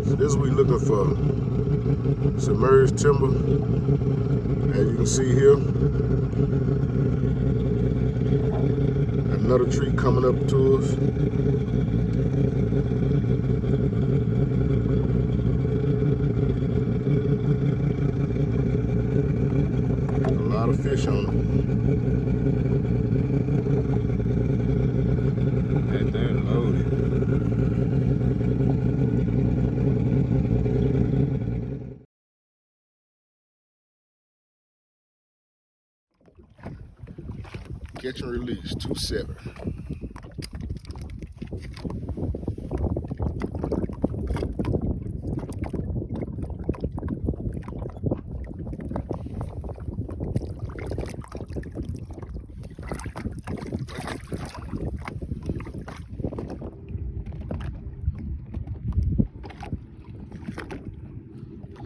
So this week looking for submerged timber. As you can see here, another tree coming up to us. A lot of fish on it. Right there, loaded. Catch and release, 2-7.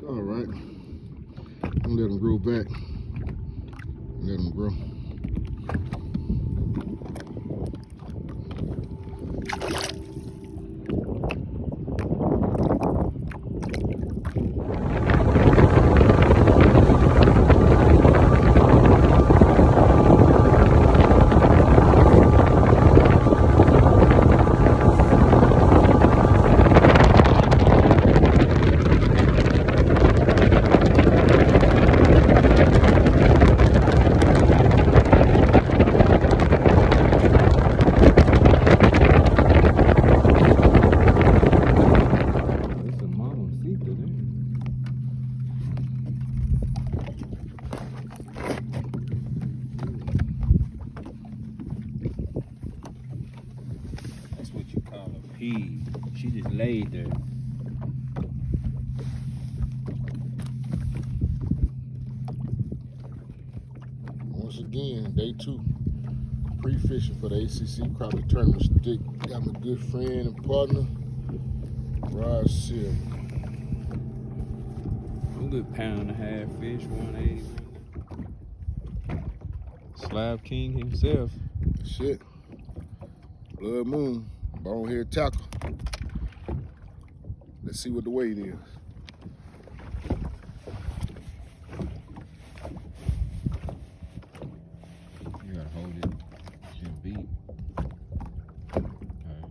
All right, I'm gonna let them grow back. Let them grow. That's what you call a pea. She just laid there. Once again, day 2, pre-fishing for the ACC crappie tournament. Stick got my good friend and partner, Rod Silver. A good £1.5 fish, 180. Slab King himself. Shit. Blood Moon, bonehead tackle. Let's see what the weight is. You gotta hold it. Should beat. Alright.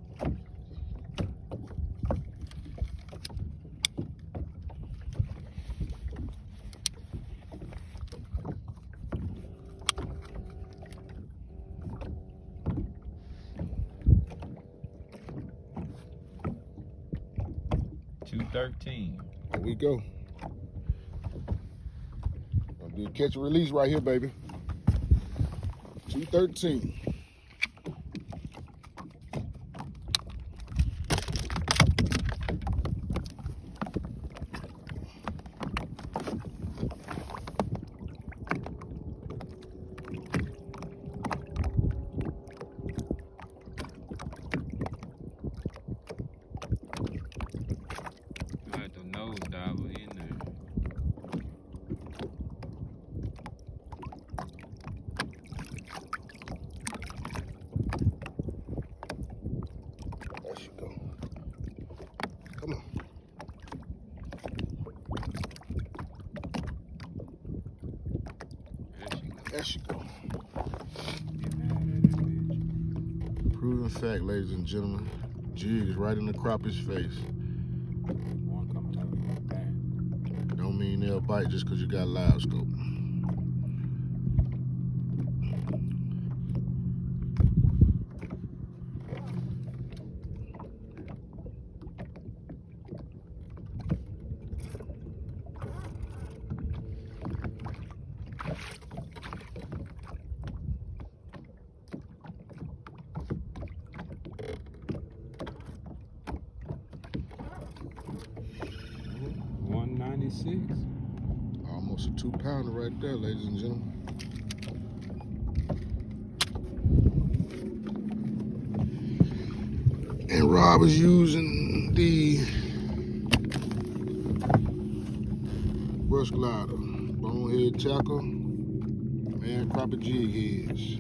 $2.13. Here we go. Gonna do a catch and release right here, baby. 213. Got the nose diver in there. There she go. Come on. There she go. Proven fact, ladies and gentlemen. Jig is right in the crappie's face. One coming up in that bag. Don't mean they'll bite just because you got a live scope. $196. Almost a 2-pounder right there, ladies and gentlemen. And Rob is using the brush glider, bonehead tackle, and crappie jig heads.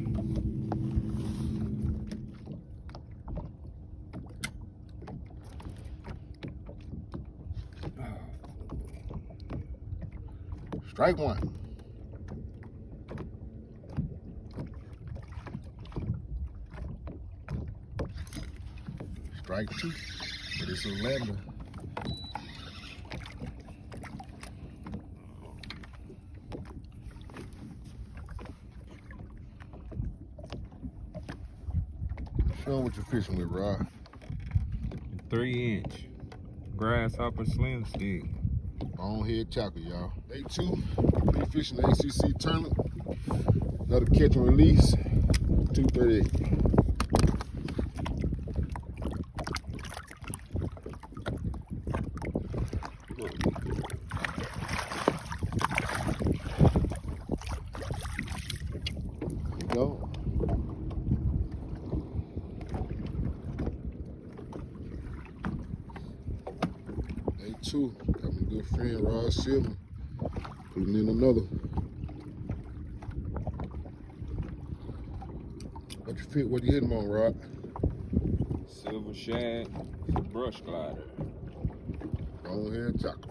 Strike one. Strike two. But it's a lander. Show 'em what you're fishing with, Rod. 3-inch grasshopper slim stick. Bonehead chopper, y'all. Day 2, be fishing the ACC tournament. Another catch and release, 238. There you go. Day 2, got my good friend Rod Silver putting in another. What you hitting on, Rod? Silver shad, brush glider. Bonehead chopper.